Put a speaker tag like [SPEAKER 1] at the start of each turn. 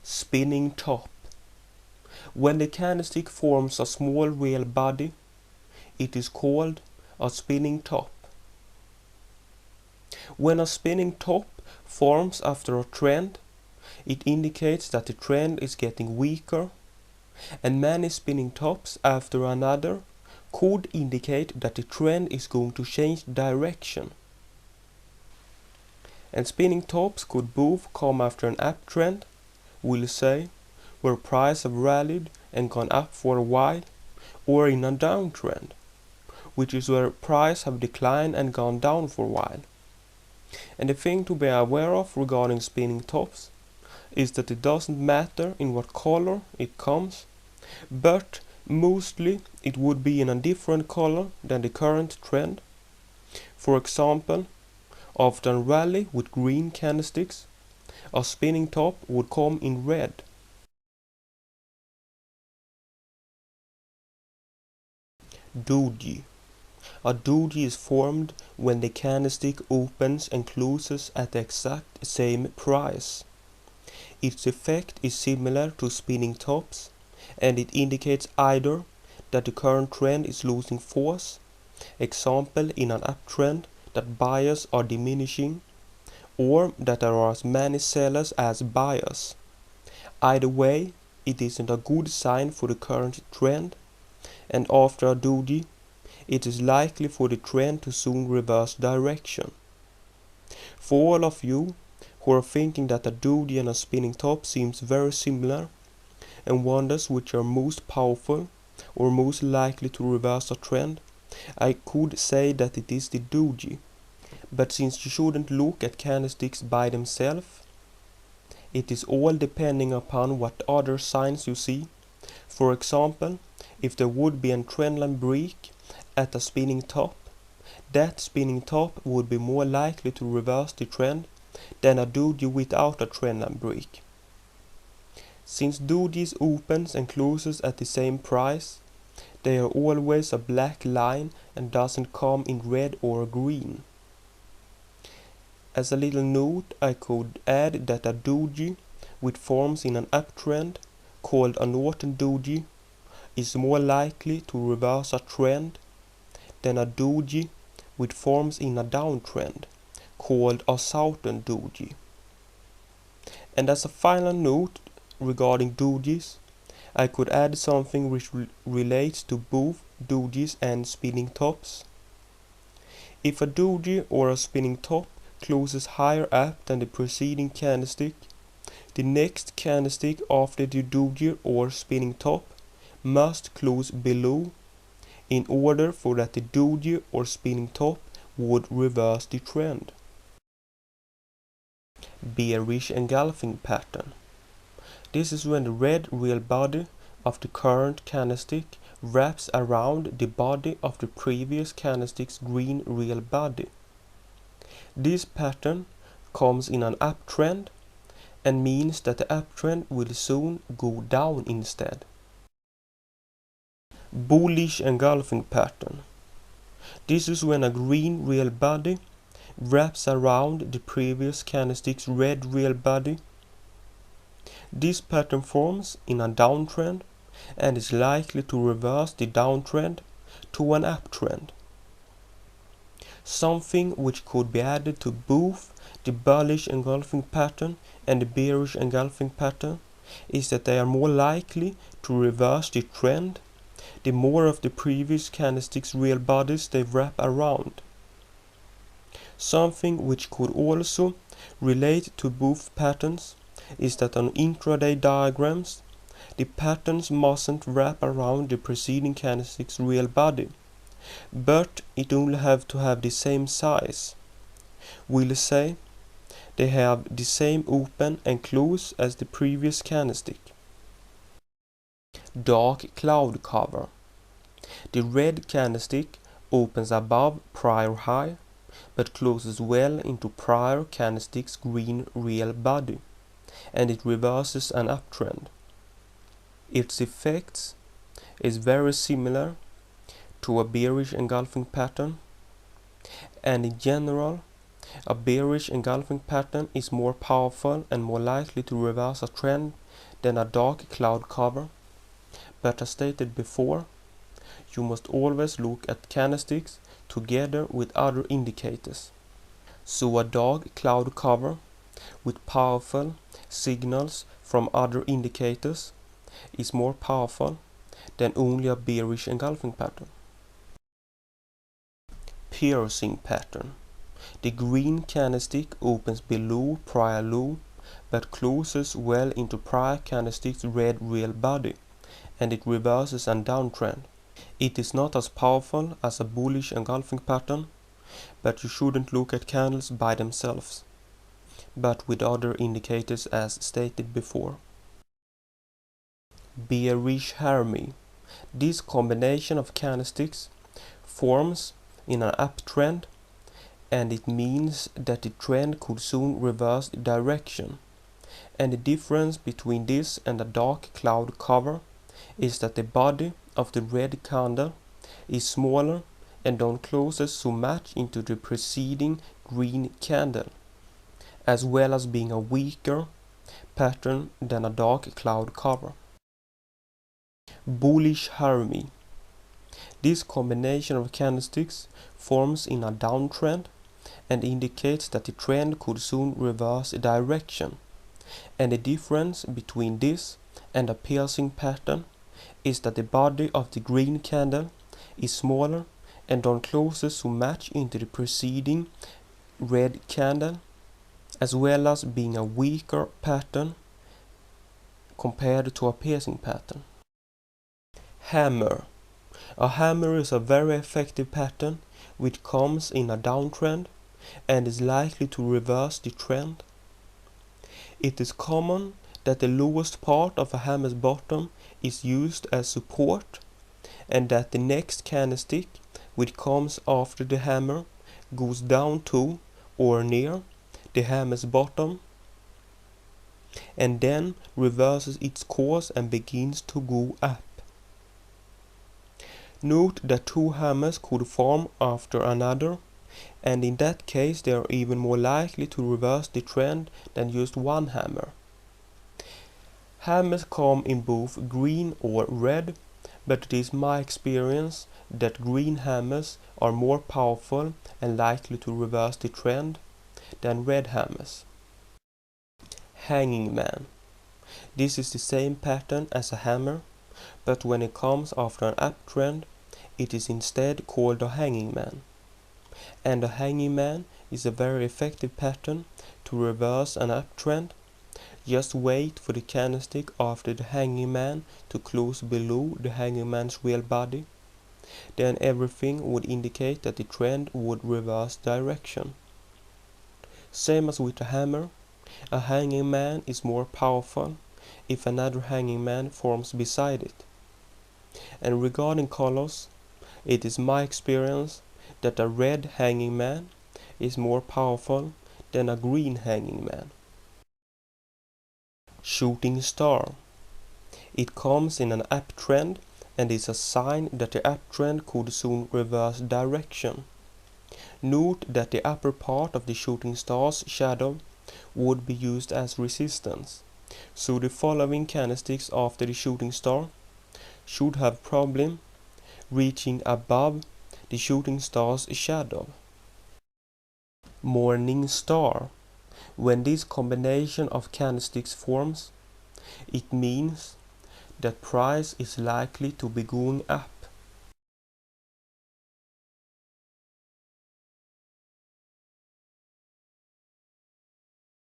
[SPEAKER 1] Spinning top. When the candlestick forms a small real body, it is called a spinning top. When a spinning top forms after a trend, it indicates that the trend is getting weaker, and many spinning tops after another could indicate that the trend is going to change direction. And spinning tops could both come after an uptrend, we'll say, where price have rallied and gone up for a while, or in a downtrend, which is where price have declined and gone down for a while. And the thing to be aware of regarding spinning tops is that it doesn't matter in what color it comes, but mostly it would be in a different color than the current trend. For example, after a rally with green candlesticks, a spinning top would come in red. Doji. A doji is formed when the candlestick opens and closes at the exact same price. Its effect is similar to spinning tops, and it indicates either that the current trend is losing force, example in an uptrend that buyers are diminishing, or that there are as many sellers as buyers. Either way, it isn't a good sign for the current trend, and after a doji, it is likely for the trend to soon reverse direction. For all of you who are thinking that a doji and a spinning top seems very similar, and wonders which are most powerful or most likely to reverse a trend, I could say that it is the doji. But since you shouldn't look at candlesticks by themselves, it is all depending upon what other signs you see. For example, if there would be a trendline break at a spinning top, that spinning top would be more likely to reverse the trend than a doji without a trendline break. Since dojis opens and closes at the same price, they are always a black line and doesn't come in red or green. As a little note, I could add that a doji which forms in an uptrend, called a northern doji, is more likely to reverse a trend than a doji which forms in a downtrend, called a southern doji. And as a final note regarding dojis, I could add something which relates to both dojis and spinning tops. If a doji or a spinning top closes higher up than the preceding candlestick, the next candlestick after the doji or spinning top must close below in order for that the doji or spinning top would reverse the trend. Bearish engulfing pattern. This is when the red real body of the current candlestick wraps around the body of the previous candlestick's green real body. This pattern comes in an uptrend and means that the uptrend will soon go down instead. Bullish engulfing pattern. This is when a green real body wraps around the previous candlestick's red real body. This pattern forms in a downtrend and is likely to reverse the downtrend to an uptrend. Something which could be added to both the bullish engulfing pattern and the bearish engulfing pattern is that they are more likely to reverse the trend the more of the previous candlestick's real bodies they wrap around. Something which could also relate to both patterns is that on intraday diagrams, the patterns mustn't wrap around the preceding candlestick's real body, but it only have to have the same size. We'll say they have the same open and close as the previous candlestick. Dark cloud cover. The red candlestick opens above prior high, but closes well into prior candlestick's green real body, and it reverses an uptrend. Its effects is very similar to a bearish engulfing pattern, and in general, a bearish engulfing pattern is more powerful and more likely to reverse a trend than a dark cloud cover, but as stated before, you must always look at candlesticks together with other indicators. So a dark cloud cover with powerful signals from other indicators is more powerful than only a bearish engulfing pattern. Piercing pattern. The green candlestick opens below prior low but closes well into prior candlestick's red real body, and it reverses a downtrend. It is not as powerful as a bullish engulfing pattern, but you shouldn't look at candles by themselves, but with other indicators as stated before. Bearish harmony. This combination of candlesticks forms in an uptrend, and it means that the trend could soon reverse direction. And the difference between this and a dark cloud cover is that the body of the red candle is smaller and don't closes so much into the preceding green candle, as well as being a weaker pattern than a dark cloud cover. Bullish harmony. This combination of candlesticks forms in a downtrend and indicates that the trend could soon reverse direction. And the difference between this and a piercing pattern is that the body of the green candle is smaller and don't closes so much into the preceding red candle, as well as being a weaker pattern compared to a piercing pattern. Hammer. A hammer is a very effective pattern which comes in a downtrend and is likely to reverse the trend. It is common that the lowest part of a hammer's bottom is used as support, and that the next candlestick which comes after the hammer goes down to or near the hammer's bottom and then reverses its course and begins to go up. Note that two hammers could form after another, and in that case they are even more likely to reverse the trend than just one hammer. Hammers come in both green or red, but it is my experience that green hammers are more powerful and likely to reverse the trend than red hammers. Hanging man. This is the same pattern as a hammer, but when it comes after an uptrend, it is instead called a hanging man. And a hanging man is a very effective pattern to reverse an uptrend. Just wait for the candlestick after the hanging man to close below the hanging man's real body. Then everything would indicate that the trend would reverse direction. Same as with a hammer, a hanging man is more powerful if another hanging man forms beside it. And regarding colors, it is my experience that a red hanging man is more powerful than a green hanging man. Shooting star. It comes in an uptrend and is a sign that the uptrend could soon reverse direction. Note that the upper part of the shooting star's shadow would be used as resistance, so the following candlesticks after the shooting star should have problem reaching above the shooting star's shadow. Morning star. When this combination of candlesticks forms, it means that price is likely to be going up.